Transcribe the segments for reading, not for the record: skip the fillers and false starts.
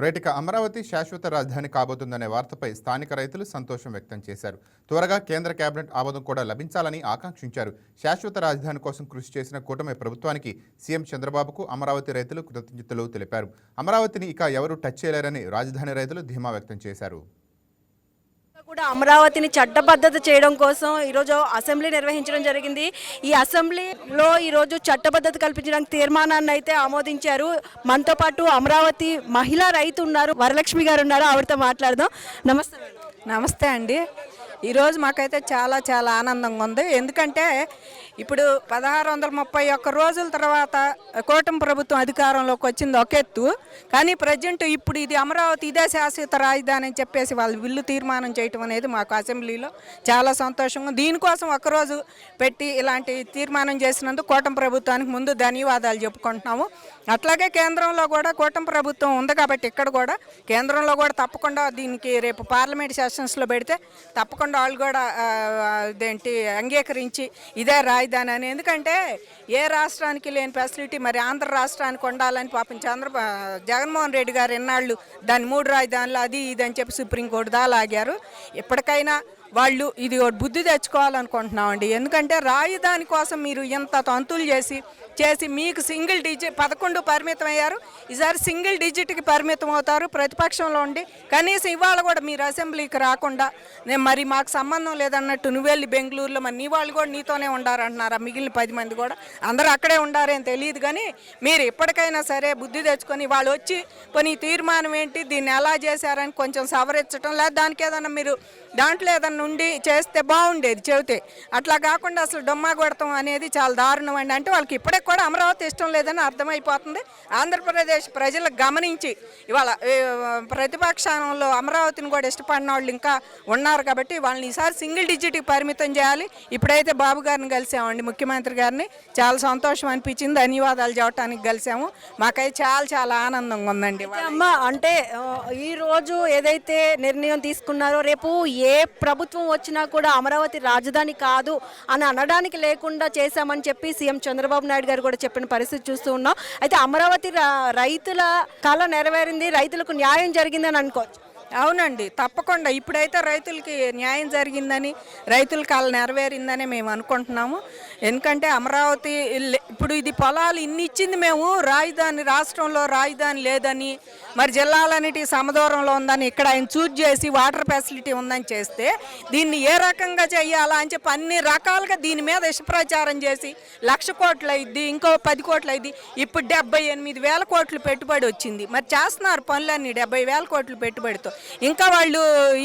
రేటిక అమరావతి శాశ్వత రాజధాని కాబోతుందనే వార్తపై స్థానిక రైతులు సంతోషం వ్యక్తం చేశారు. త్వరగా కేంద్ర కేబినెట్ ఆమోదం కూడా లభించాలని ఆకాంక్షించారు. శాశ్వత రాజధాని కోసం కృషి చేసిన కూటమి ప్రభుత్వానికి సీఎం చంద్రబాబుకు అమరావతి రైతులు కృతజ్ఞతలు తెలిపారు. అమరావతిని ఇక ఎవరూ టచ్ చేయలేరని రాజధాని రైతులు ధీమా వ్యక్తం చేశారు. కూడా అమరావతిని చట్టబద్ధత చేయడం కోసం ఈరోజు అసెంబ్లీ నిర్వహించడం జరిగింది. ఈ అసెంబ్లీలో ఈరోజు చట్టబద్ధత కల్పించడానికి తీర్మానాన్ని అయితే ఆమోదించారు. మనతో పాటు అమరావతి మహిళా రైతు ఉన్నారు, వరలక్ష్మి గారు ఉన్నారు. ఆవిడతో మాట్లాడదాం. నమస్తే. నమస్తే అండి. ఈరోజు మాకైతే చాలా చాలా ఆనందంగా ఉంది. ఎందుకంటే ఇప్పుడు 1631 రోజుల తర్వాత కూటమి ప్రభుత్వం అధికారంలోకి వచ్చింది ఒక ఎత్తు, కానీ ప్రజెంట్ ఇప్పుడు ఇది అమరావతి ఇదే శాశ్వత రాజధాని అని చెప్పేసి వాళ్ళు బిల్లు తీర్మానం చేయటం అనేది మాకు అసెంబ్లీలో చాలా సంతోషంగా. దీనికోసం ఒకరోజు పెట్టి ఇలాంటి తీర్మానం చేసినందుకు కూటమి ప్రభుత్వానికి ముందు ధన్యవాదాలు చెప్పుకుంటున్నాము. అట్లాగే కేంద్రంలో కూడా కూటమి ప్రభుత్వం ఉంది కాబట్టి ఇక్కడ కూడా కేంద్రంలో కూడా తప్పకుండా దీనికి రేపు పార్లమెంట్ సెషన్స్లో పెడితే తప్పకుండా వాళ్ళు కూడా అంగీకరించి ఇదే రాజధాని అని. ఎందుకంటే ఏ రాష్ట్రానికి లేని ఫెసిలిటీ మరి ఆంధ్ర రాష్ట్రానికి ఉండాలని పాపం జగన్మోహన్ రెడ్డి గారు ఎన్నాళ్ళు దాన్ని 3 రాజధానులు అది ఇది అని చెప్పి సుప్రీంకోర్టు లాగారు. ఇప్పటికైనా వాళ్ళు ఇది బుద్ధి తెచ్చుకోవాలనుకుంటున్నామండి. ఎందుకంటే రాజధాని కోసం మీరు ఎంత తంతులు చేసి మీకు సింగిల్ డిజిట్ 11 పరిమితం అయ్యారు. ఈసారి సింగిల్ డిజిట్కి పరిమితం అవుతారు ప్రతిపక్షంలో ఉండి. కనీసం ఇవాళ కూడా మీరు అసెంబ్లీకి రాకుండా మరి మాకు సంబంధం లేదన్నట్టు నువ్వెళ్ళి బెంగళూరులో మరి నీ వాళ్ళు కూడా నీతోనే ఉండారంటున్నారు. మిగిలిన 10 మంది కూడా అందరూ అక్కడే ఉండారేం తెలియదు. కానీ మీరు ఇప్పటికైనా సరే బుద్ధి తెచ్చుకొని వాళ్ళు వచ్చి కొన్ని తీర్మానం ఏంటి దీన్ని ఎలా చేశారని కొంచెం సవరించడం, లేదా దానికి ఏదన్నా మీరు దాంట్లో ఏదన్నా ఉండి చేస్తే బాగుండేది చెబితే. అట్లా కాకుండా అసలు డొమ్మా కొడతాం అనేది చాలా దారుణం అండి. అంటే వాళ్ళకి ఇప్పటికి కూడా అమరావతి ఇష్టం లేదని అర్థమైపోతుంది. ఆంధ్రప్రదేశ్ ప్రజలకు గమనించి ఇవాళ ప్రతిపక్షంలో అమరావతిని కూడా ఇష్టపడిన వాళ్ళు ఇంకా ఉన్నారు కాబట్టి వాళ్ళని ఈసారి సింగిల్ డిజిట్కి పరిమితం చేయాలి. ఇప్పుడైతే బాబు గారిని కలిసామండి, ముఖ్యమంత్రి గారిని. చాలా సంతోషం అనిపించింది. ధన్యవాదాలు చెప్పడానికి కలిసాము. మాకైతే చాలా చాలా ఆనందంగా ఉందండి. అమ్మ అంటే ఈరోజు ఏదైతే నిర్ణయం తీసుకున్నారో రేపు ఏ ప్రభుత్వం వచ్చినా కూడా అమరావతి రాజధాని కాదు అని అనడానికి లేకుండా చేశామని చెప్పి సీఎం చంద్రబాబు నాయుడు గారు కూడా చెప్పిన పరిస్థితి చూస్తూ ఉన్నాం. అయితే అమరావతి రైతుల కళ నెరవేరింది, రైతులకు న్యాయం జరిగిందని అనుకోవచ్చు. అవునండి, తప్పకుండా ఇప్పుడైతే రైతులకి న్యాయం జరిగిందని, రైతుల కళ నెరవేరిందని మేము అనుకుంటున్నాము. ఎందుకంటే అమరావతి ఇప్పుడు ఇది పొలాలు ఇన్ని ఇచ్చింది మేము, రాజధాని రాష్ట్రంలో రాజధాని లేదని మరి జిల్లాలన్నిటి సమదూరంలో ఉందని ఇక్కడ ఆయన చూజ్ చేసి వాటర్ ఫెసిలిటీ ఉందని చేస్తే దీన్ని ఏ రకంగా చెయ్యాలా అని చెప్పి అన్ని రకాలుగా దీని మీద విషప్రచారం చేసి 1,00,000 కోట్లు అయింది, ఇంకో 10 కోట్లు అయింది. ఇప్పుడు 78,000 కోట్లు పెట్టుబడి వచ్చింది. మరి చేస్తున్నారు పనులన్నీ 70,000 కోట్లు పెట్టుబడితో. ఇంకా వాళ్ళు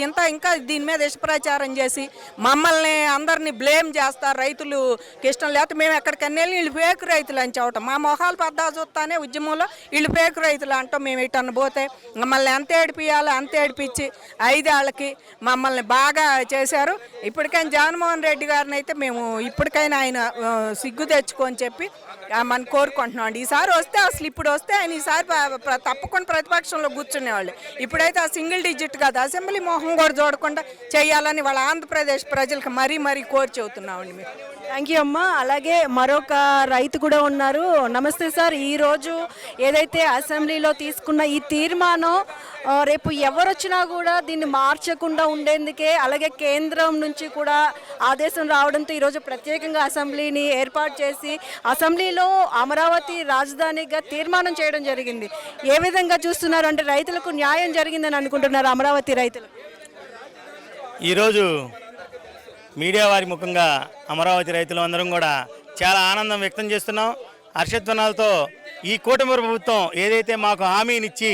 ఇంకా దీని మీద విషప్రచారం చేసి మమ్మల్ని అందరినీ బ్లేమ్ చేస్తారు. రైతులుకి ఇష్టం లేకపోతే మేము ఎక్కడికన్నా వెళ్ళి వీళ్ళు ఫేక్ రైతులు అని చెప్పటం, మా మొహాలు పద్దా చూస్తానే ఉద్యమంలో వీళ్ళు ఫేక్ రైతులు అంటాం. మేము ఇటన్న పోతే మమ్మల్ని ఎంత ఏడిపియాలో అంత ఏడిపించి 5 ఏళ్ళకి మమ్మల్ని బాగా చేశారు. ఇప్పటికైనా జగన్మోహన్ రెడ్డి గారిని అయితే మేము ఇప్పటికైనా ఆయన సిగ్గు తెచ్చుకొని చెప్పి మనం కోరుకుంటున్నాం. ఈసారి వస్తే అసలు ఇప్పుడు వస్తే ఆయన ఈసారి తప్పకుండా ప్రతిపక్షంలో కూర్చునేవాళ్ళు. ఇప్పుడైతే ఆ సింగిల్ డిజిట్ కాదు, అసెంబ్లీ మోహం కూడా చూడకుండా చేయాలని వాళ్ళ ఆంధ్రప్రదేశ్ ప్రజలకు మరీ కోరి చెబుతున్నామండి. మీరు థ్యాంక్ యూ అమ్మ. అలాగే మరొక రైతు కూడా ఉన్నారు. నమస్తే సార్. ఈరోజు ఏదైతే అసెంబ్లీలో తీసుకున్న ఈ తీర్మానం రేపు ఎవరు వచ్చినా కూడా దీన్ని మార్చకుండా ఉండేందుకే, అలాగే కేంద్రం నుంచి కూడా ఆదేశం రావడంతో ఈరోజు ప్రత్యేకంగా అసెంబ్లీని ఏర్పాటు చేసి అసెంబ్లీలో అమరావతి రాజధానిగా తీర్మానం చేయడం జరిగింది. ఏ విధంగా చూస్తున్నారు? అంటే రైతులకు న్యాయం జరిగిందని అనుకుంటున్నారు అమరావతి రైతులు? ఈరోజు మీడియా వారి ముఖంగా అమరావతి రైతులు అందరం కూడా చాలా ఆనందం వ్యక్తం చేస్తున్నాం. హర్షధ్వానాలతో ఈ కూటమి ప్రభుత్వం ఏదైతే మాకు హామీనిచ్చి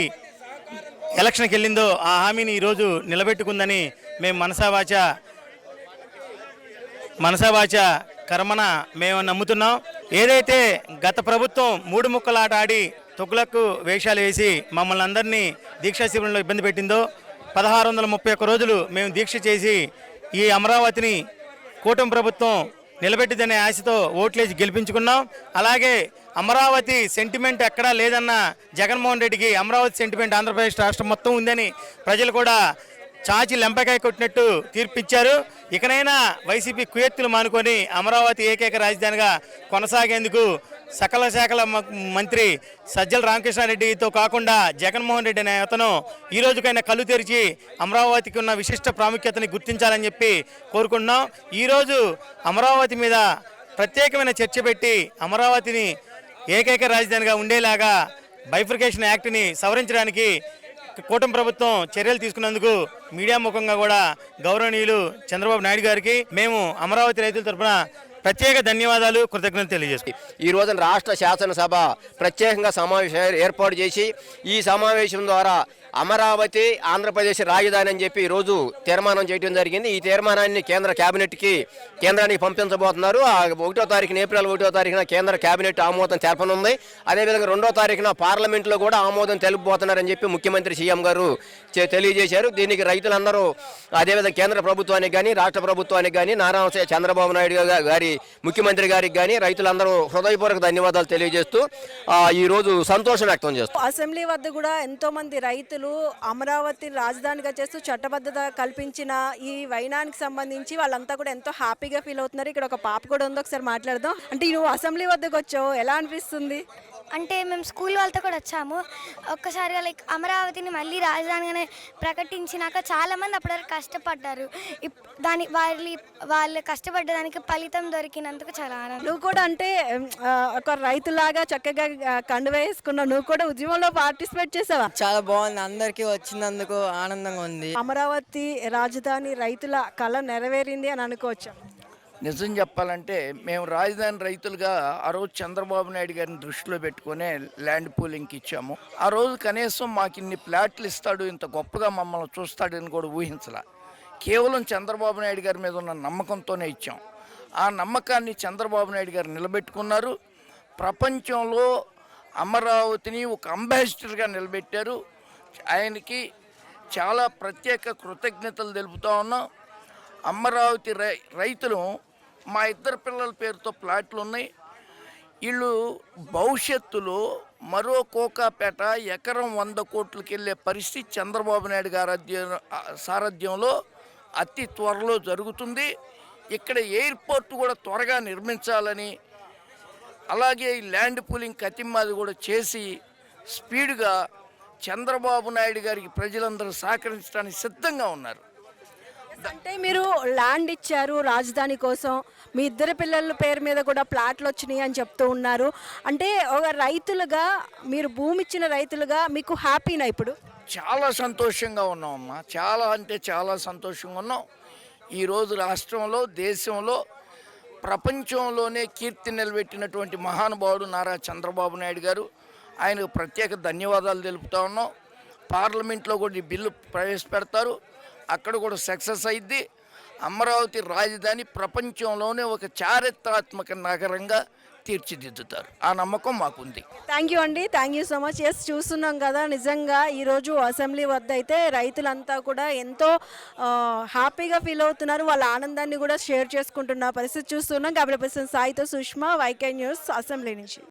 ఎలక్షన్కి వెళ్ళిందో ఆ హామీని ఈరోజు నిలబెట్టుకుందని మేము మనసావాచ కర్మన మేము నమ్ముతున్నాం. ఏదైతే గత ప్రభుత్వం 3 ముక్కలాట ఆడి తొక్కులకు వేషాలు వేసి మమ్మల్ని అందరినీ దీక్షా శిబిరంలో ఇబ్బంది పెట్టిందో 1631 రోజులు మేము దీక్ష చేసి ఈ అమరావతిని కూటమి ప్రభుత్వం నిలబెట్టిదనే ఆశతో ఓట్లేసి గెలిపించుకున్నాం. అలాగే అమరావతి సెంటిమెంట్ ఎక్కడా లేదన్న జగన్మోహన్ రెడ్డికి అమరావతి సెంటిమెంట్ ఆంధ్రప్రదేశ్ రాష్ట్రం మొత్తం ఉందని ప్రజలు కూడా చాచి లెంపకాయ కొట్టినట్టు తీర్పిచ్చారు. ఇకనైనా వైసీపీ కుయెత్తులు మానుకొని అమరావతి ఏకైక రాజధానిగా కొనసాగేందుకు సకల శాఖల మంత్రి సజ్జల రామకృష్ణారెడ్డితో కాకుండా జగన్మోహన్ రెడ్డి అనే అతను ఈ రోజుకైనా కళ్ళు తెరిచి అమరావతికి ఉన్న విశిష్ట ప్రాముఖ్యతని గుర్తించాలని చెప్పి కోరుకుంటున్నాం. ఈరోజు అమరావతి మీద ప్రత్యేకమైన చర్చ పెట్టి అమరావతిని ఏకైక రాజధానిగా ఉండేలాగా బైఫర్కేషన్ యాక్ట్ని సవరించడానికి కూటమి ప్రభుత్వం చర్యలు తీసుకున్నందుకు మీడియా ముఖంగా కూడా గౌరవనీయులు చంద్రబాబు నాయుడు గారికి మేము అమరావతి రైతుల తరఫున ప్రత్యేక ధన్యవాదాలు, కృతజ్ఞతలు తెలియజేస్తాం. ఈ రోజున రాష్ట్ర శాసనసభ ప్రత్యేకంగా సమావేశం ఏర్పాటు చేసి ఈ సమావేశం ద్వారా అమరావతి ఆంధ్రప్రదేశ్ రాజధాని అని చెప్పి ఈరోజు తీర్మానం చేయడం జరిగింది. ఈ తీర్మానాన్ని కేంద్ర కేంద్రానికి పంపించబోతున్నారు. 1వ తారీఖున ఏప్రిల్ 1వ తారీఖున కేంద్ర కేబినెట్ ఆమోదం తెలపనుంది. అదేవిధంగా 2వ తారీఖున పార్లమెంట్లో కూడా ఆమోదం తెలుపబోతున్నారని చెప్పి ముఖ్యమంత్రి సీఎం గారు తెలియజేశారు. దీనికి రైతులందరూ అదేవిధంగా కేంద్ర ప్రభుత్వానికి కానీ రాష్ట్ర ప్రభుత్వానికి కానీ నారా చంద్రబాబు నాయుడు గారి ముఖ్యమంత్రి గారికి కానీ రైతులందరూ హృదయపూర్వక ధన్యవాదాలు తెలియజేస్తూ ఈరోజు సంతోషం వ్యక్తం చేస్తారు. అసెంబ్లీ వద్ద కూడా ఎంతో మంది రైతులు అమరావతి రాజధానిగా చేస్తూ చట్టబద్ధత కల్పించిన ఈ వైనానికి సంబంధించి వాళ్ళంతా కూడా ఎంతో హ్యాపీగా ఫీల్ అవుతున్నారు. ఇక్కడ ఒక పాప కూడా ఉంది, ఒకసారి మాట్లాడదాం. అంటే నువ్వు అసెంబ్లీ వద్దకు వచ్చావు, ఎలా అనిపిస్తుంది? అంటే మేము స్కూల్ వాళ్ళతో కూడా వచ్చాము. ఒక్కసారిగా లైక్ అమరావతిని మళ్ళీ రాజధానిగానే ప్రకటించినాక చాలామంది అప్పటివరకు కష్టపడ్డారు. వాళ్ళు కష్టపడ్డదానికి ఫలితం దొరికినందుకు చాలా ఆనందం. నువ్వు కూడా అంటే ఒక రైతులాగా చక్కగా కండువ వేసుకున్నావు, నువ్వు కూడా ఉద్యమంలో పార్టిసిపేట్ చేసావా? చాలా బాగుంది, అందరికీ వచ్చినందుకు ఆనందంగా ఉంది. అమరావతి రాజధాని రైతుల కళ నెరవేరింది అని అనుకోవచ్చు. నిజం చెప్పాలంటే మేము రాజధాని రైతులుగా ఆ రోజు చంద్రబాబు నాయుడు గారిని దృష్టిలో పెట్టుకునే ల్యాండ్ పూలింగ్కి ఇచ్చాము. ఆ రోజు కనీసం మాకు ఇన్ని ప్లాట్లు ఇస్తాడు, ఇంత గొప్పగా మమ్మల్ని చూస్తాడని కూడా ఊహించలే. కేవలం చంద్రబాబు నాయుడు గారి మీద ఉన్న నమ్మకంతోనే ఇచ్చాం. ఆ నమ్మకాన్ని చంద్రబాబు నాయుడు గారు నిలబెట్టుకున్నారు. ప్రపంచంలో అమరావతిని ఒక అంబాసిడర్గా నిలబెట్టారు. ఆయనకి చాలా ప్రత్యేక కృతజ్ఞతలు తెలుపుతా ఉన్నాం. అమరావతి రైతులు మా 2 పిల్లల పేరుతో ప్లాట్లు ఉన్నాయి. వీళ్ళు భవిష్యత్తులో మరో కోకాపేట ఎకరం 100 కోట్లకి వెళ్ళే పరిస్థితి చంద్రబాబు నాయుడు గారి సారథ్యంలో అతి త్వరలో జరుగుతుంది. ఇక్కడ ఎయిర్పోర్ట్ కూడా త్వరగా నిర్మించాలని, అలాగే ఈ ల్యాండ్ పూలింగ్ కతిమ్మాది కూడా చేసి స్పీడ్గా చంద్రబాబు నాయుడు గారికి ప్రజలందరూ సహకరించడానికి సిద్ధంగా ఉన్నారు. అంటే మీరు ల్యాండ్ ఇచ్చారు రాజధాని కోసం, మీ 2 పిల్లల పేరు మీద కూడా ప్లాట్లు వచ్చినాయి అని చెప్తూ ఉన్నారు. అంటే ఒక రైతులుగా, మీరు భూమి ఇచ్చిన రైతులుగా మీకు హ్యాపీనా ఇప్పుడు? చాలా సంతోషంగా ఉన్నాం అమ్మా, చాలా అంటే చాలా సంతోషంగా ఉన్నాం. ఈరోజు రాష్ట్రంలో, దేశంలో, ప్రపంచంలోనే కీర్తి నిలబెట్టినటువంటి మహానుభావుడు నారా చంద్రబాబు నాయుడు గారు, ఆయనకు ప్రత్యేక ధన్యవాదాలు తెలుపుతా ఉన్నాం. పార్లమెంట్లో కూడా ఈ బిల్లు ప్రవేశపెడతారు, అక్కడ కూడా సక్సెస్ అయింది. అమరావతి రాజధాని ప్రపంచంలోనే ఒక చారిత్రాత్మక నగరంగా తీర్చిదిద్దుతారు. ఆ నమ్మకం మాకుంది. థ్యాంక్ యూ అండి, thank you so much. Yes, చూస్తున్నాం కదా, నిజంగా ఈరోజు అసెంబ్లీ వద్ద అయితే రైతులంతా కూడా ఎంతో హ్యాపీగా ఫీల్ అవుతున్నారు. వాళ్ళ ఆనందాన్ని కూడా షేర్ చేసుకుంటున్న పరిస్థితి చూస్తున్నాం. కాబట్టి సాయితో సుష్మా, వైకే న్యూస్, అసెంబ్లీ నుంచి.